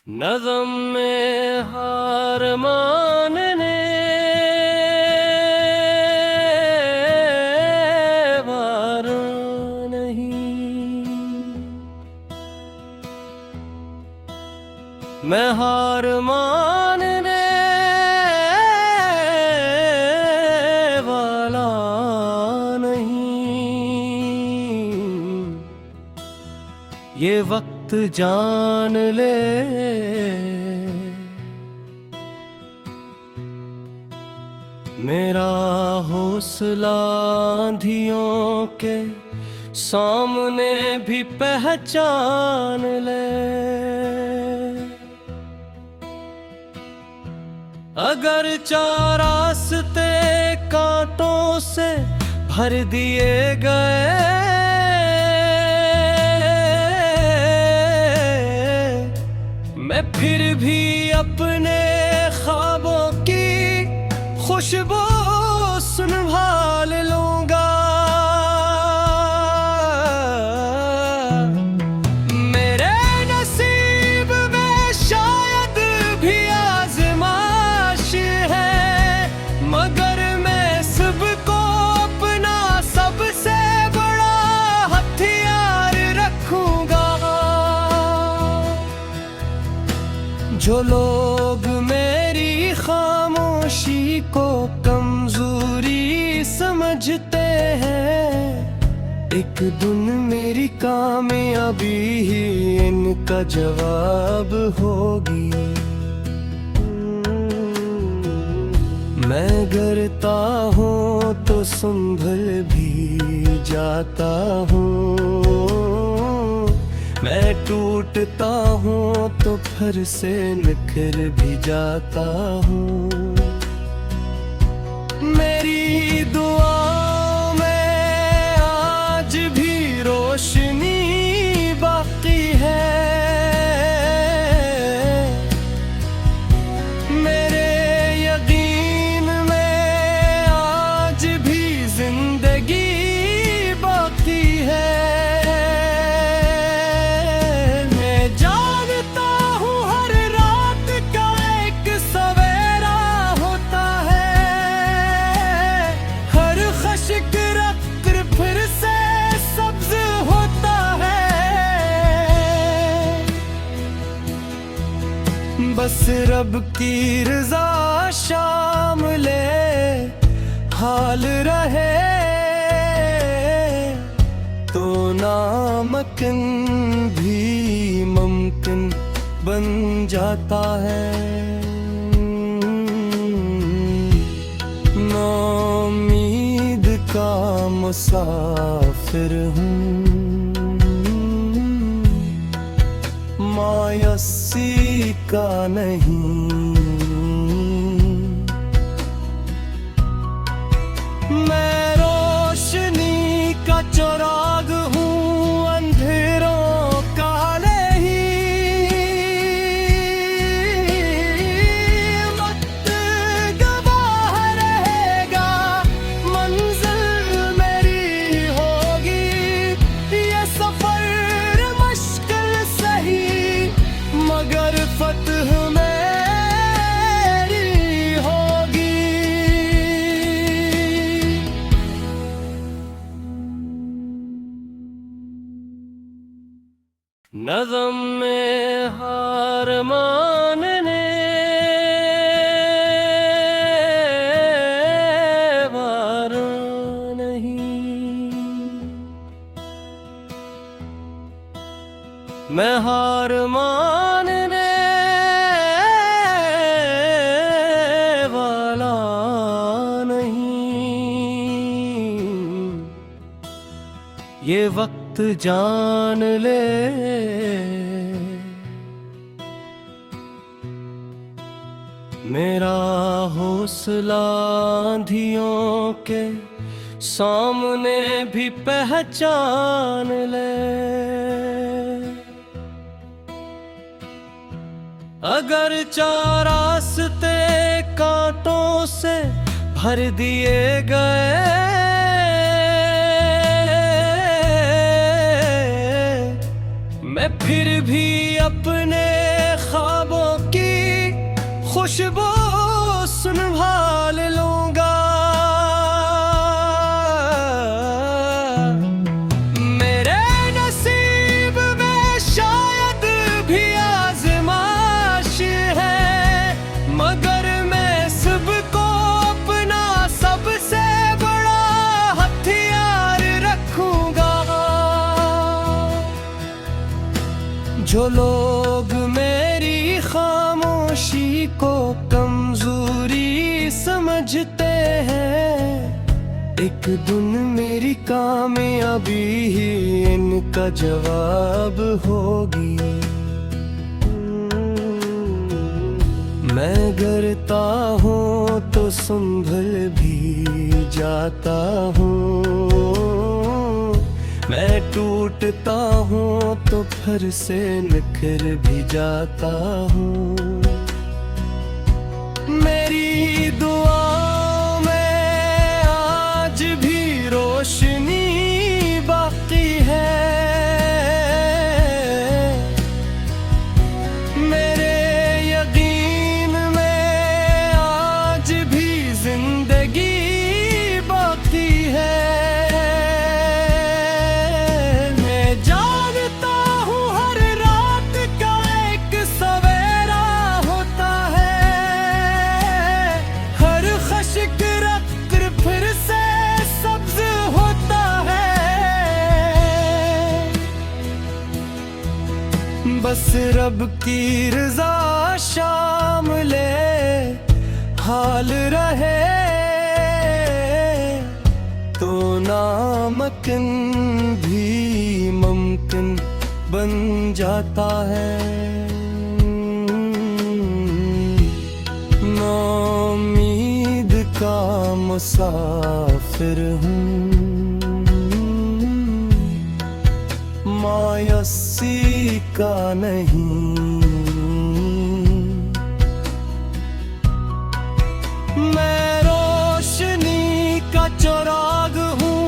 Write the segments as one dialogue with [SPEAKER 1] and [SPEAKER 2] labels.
[SPEAKER 1] नज़म में हार मानने वाला नहीं, मैं हार मानने वाला नहीं। ये वक्त जान ले मेरा हौसला आंधियों के सामने भी पहचान ले। अगर चार रास्ते कांटों से भर दिए गए, मैं फिर भी अपने ख्वाबों की खुशबू संभाल लूंगा। मेरे नसीब में शायद भी आज़माइश है, मगर मैं सबको अपना सबसे बड़ा हथियार रखूंगा। जो लोग मेरी खामोशी को कमजोरी समझते हैं, एक दिन मेरी कामयाबी ही इनका जवाब होगी। मैं गिरता हूँ तो संभल भी जाता हूँ, मैं टूटता हूँ तो फिर से निखर भी जाता हूँ। मेरी दुआओं में आज भी रोशनी बाकी है, मेरे यकीन में आज भी जिंदगी बाकी है। बस रब की रज़ा शामिल हाल रहे तो नामुमकिन भी मुमकिन बन जाता है। नाउम्मीद का मुसाफिर हूँ, मायूसी का नहीं। मैं रोशनी का चिराग हूँ, अंधेरों का नहीं। वक्त गवाह रहेगा, मंजिल मेरी होगी। ये सफर मुश्किल सही, मगर फतह मेरी होगी। नज़म में हार मानने वाला नहीं, मैं हार मानने वाला नहीं। ये वक्त जान ले मेरा हौसला आंधियों के सामने भी पहचान ले। अगर चार रास्ते कांटों से भर दिए गए, मैं फिर भी अपने ख्वाब खुशबू संभाल लूंगा। मेरे नसीब में शायद भी आज़माइश है, मगर मैं सबको अपना सबसे बड़ा हथियार रखूंगा। जो लोग मेरी खामोशी को कमजोरी समझते हैं, एक दिन मेरी कामयाबी ही इनका जवाब होगी। मैं गिरता हूँ तो संभल भी जाता हूँ, मैं टूटता हूँ तो फिर से निखर भी जाता हूँ। मेरी दुआओं में आज भी रोशनी बाकी है, मेरे यकीन में आज भी जिंदगी बाकी है। बस रब की रज़ा शामिले हाल रहे तो नामुमकिन भी मुमकिन बन जाता है। नाउम्मीद का मुसाफिर हूँ, मायूसी का नहीं। मैं रोशनी का चिराग हूँ,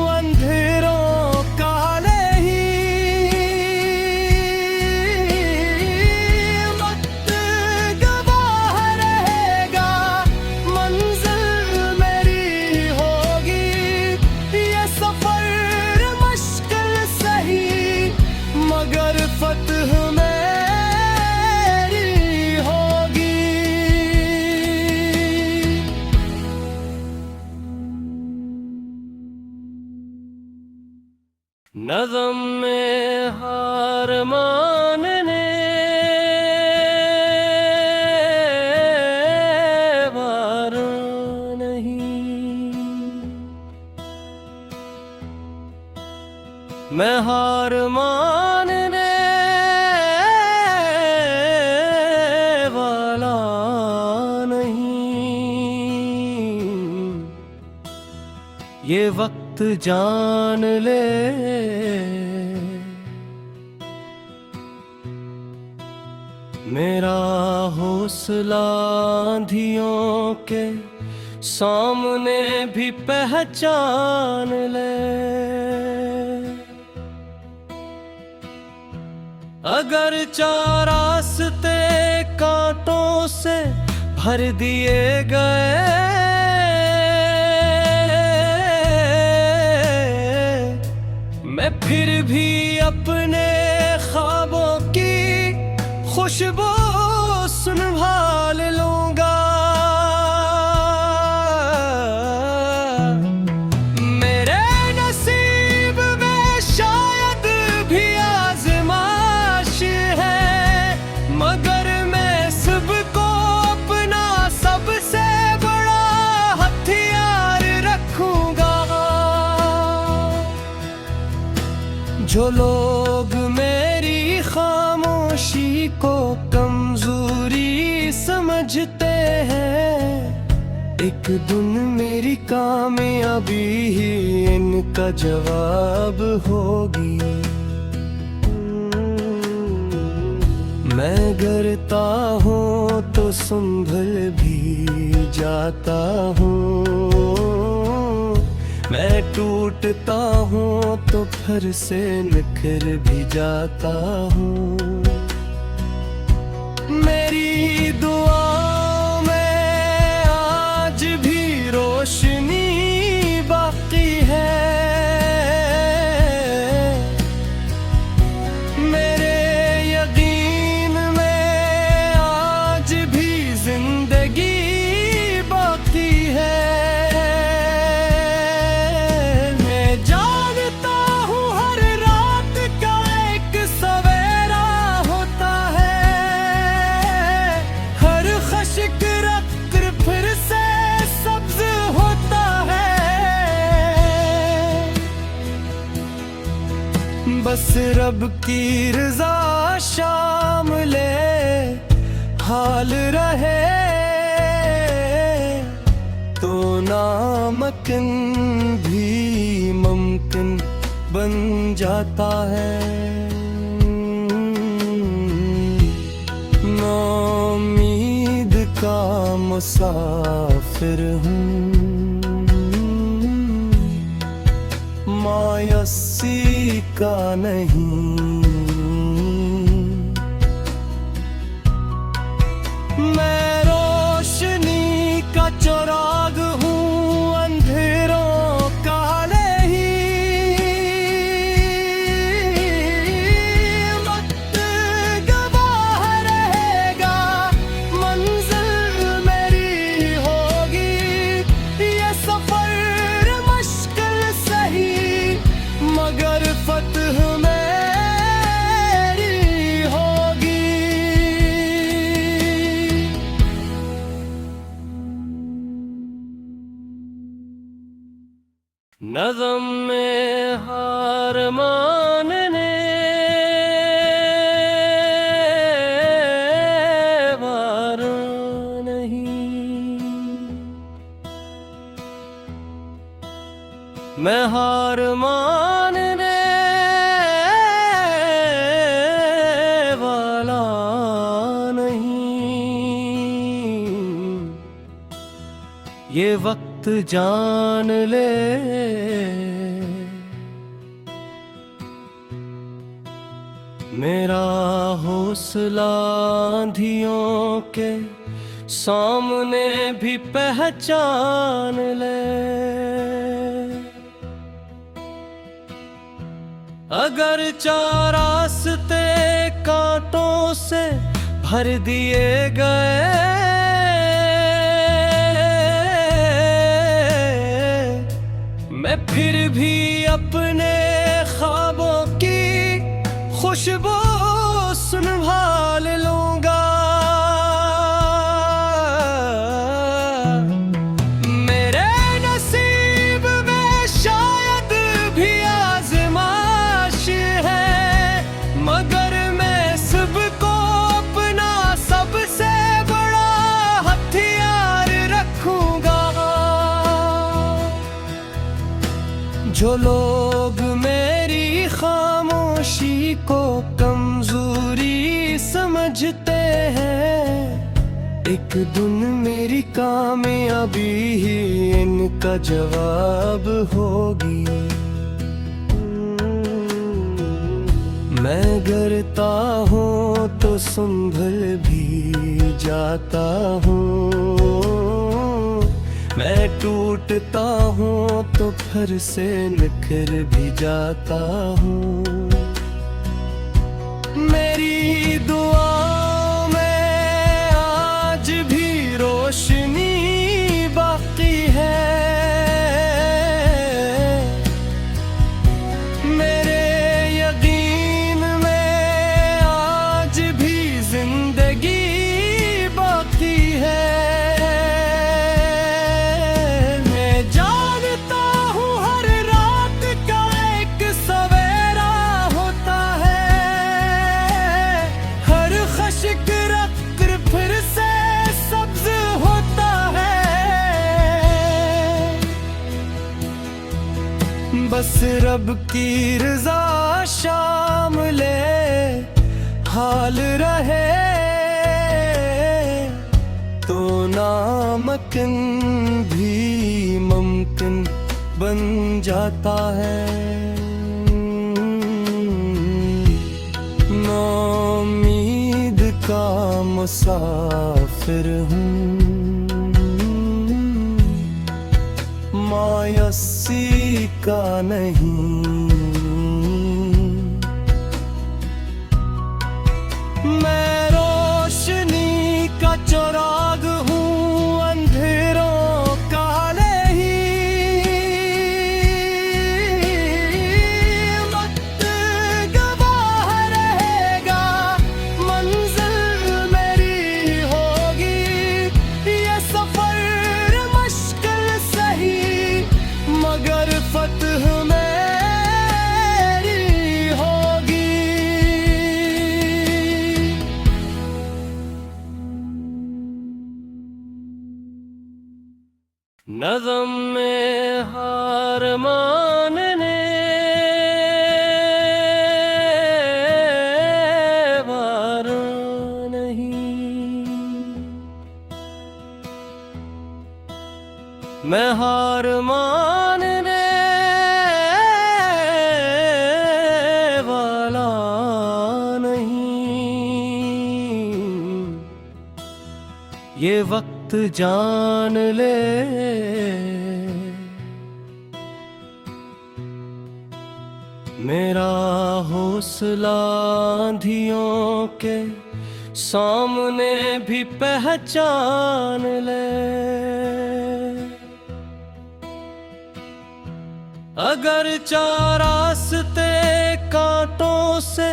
[SPEAKER 1] अंधेरों का नहीं। वक्त गवाह रहेगा, मंजिल मेरी होगी। ये सफर मुश्किल सही, मगर फतह मेरी होगी। नज़म में हार मानने वाला नहीं, मैं हार मानने वाला नहीं। ये वक्त जान ले मेरा हौसला आंधियों के सामने भी पहचान ले। अगर चार रास्ते कांटों से भर दिए गए, मैं फिर भी अपने ख्वाबों की खुशबू संभाल लूंगा। मेरे नसीब में शायद भी आज़माइश है, मगर मैं सबको अपना सबसे बड़ा हथियार रखूंगा। जो लोग मेरी खामोशी को कमजोरी समझते हैं, एक दिन मेरी कामयाबी ही इनका जवाब होगी। मैं गिरता हूँ तो संभल भी जाता हूँ, मैं टूटता हूँ तो फिर से निखर भी जाता हूँ। मेरी दुआ रब की रज़ा शामिले हाल रहे तो नामुमकिन भी मुमकिन बन जाता है। नौमीद का मुसाफिर हूँ, मायूसी का नहीं। मैं रोशनी का चिराग हूँ, अंधेरों का नहीं। वक्त गवाह रहेगा, मंजिल मेरी होगी। ये सफर मुश्किल सही मगर फतह मेरी होगी। नज़म में हार मानने वाला नहीं, मैं हार मानने वाला नहीं। ये वक्त जान ले मेरा हौसला आंधियों के सामने भी पहचान ले। अगर चार रास्ते कांटों से भर दिए गए मैं फिर भी अपने ख्वाबों की खुशबू संभाल लूंगा। मेरे नसीब में शायद भी आज़माइश है मगर मैं सबको अपना सबसे बड़ा हथियार रखूंगा। जो लोग मेरी खामोशी को कमजोरी समझते हैं एक दिन मेरी कामयाबी ही इनका जवाब होगी। मैं गिरता हूँ तो संभल भी जाता हूँ, मैं टूटता हूँ तो फिर से निखर भी जाता हूँ। मेरी दुआओं में आज भी रोशनी बाकी है, मेरे यकीन में आज भी जिंदगी बाकी है। बस रब की रज़ा शामिले हाल रहे तो नामुमकिन भी मुमकिन बन जाता है। नौमीद का मुसाफिर हूँ, मायूसी का नहीं। मैं रोशनी का चिराग हूँ, अंधेरों का नहीं। वक्त गवाह रहेगा, मंजिल मेरी होगी। ये सफर मुश्किल सही मगर फतह में नज़म में हार मानने वाला नहीं, मैं हार मानने वाला नहीं। ये वक्त जान ले मेरा हौसला आंधियों के सामने भी पहचान ले। अगर चार रास्ते कांटों से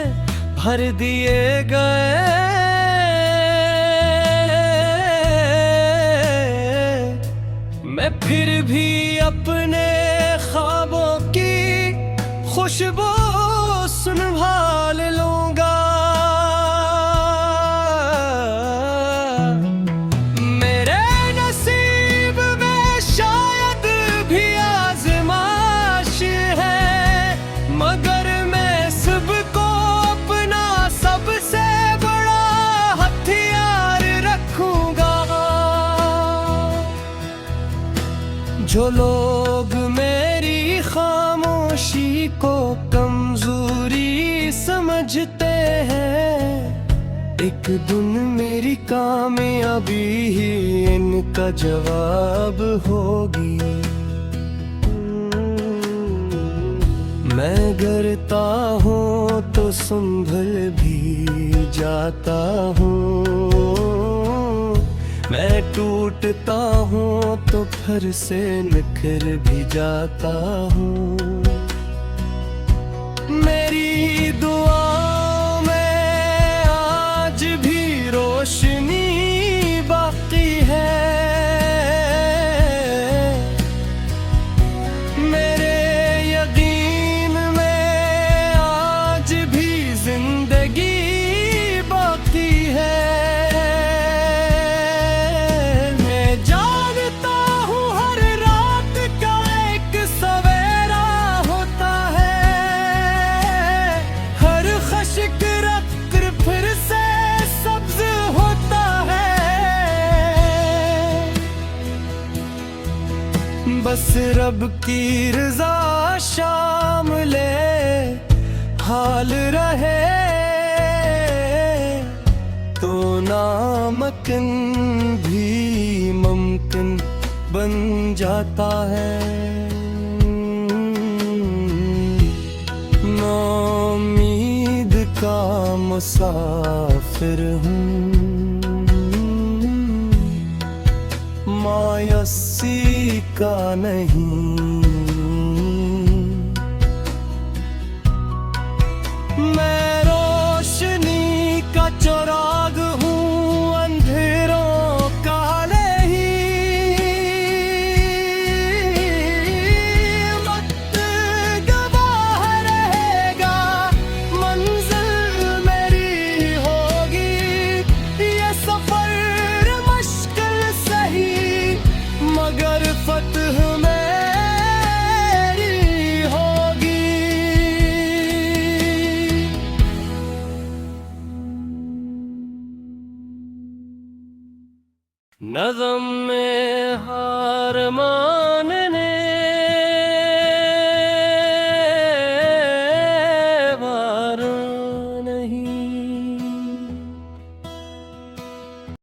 [SPEAKER 1] भर दिए गए, मैं फिर भी अपने ख्वाबों की खुशबू संभाल लूंगा। मेरे नसीब में शायद भी आज़माइश है, मगर मैं सबको अपना सबसे बड़ा हथियार रखूंगा। जो लोग मेरी खामोशी को कमजोरी समझते हैं, एक दिन मेरी कामयाबी ही इनका जवाब होगी। मैं गिरता हूँ तो संभल भी जाता हूँ, मैं टूटता हूँ तो फिर से निखर भी जाता हूँ। मेरी दुआओं में आज भी रोशनी बाकी है, मेरे यकीन में आज भी जिंदगी बाकी है। बस रब की रज़ा शामिले हाल रहे तो नामुमकिन भी मुमकिन बन जाता है। नौमीद का मुसाफिर हूँ, मायूसी का नहीं। मैं रोशनी का चिराग हूँ, अंधेरों का नहीं। वक्त गवाह रहेगा, मंजिल मेरी होगी। ये सफर मुश्किल सही मगर फतह मेरी होगी। नज़म में हार मान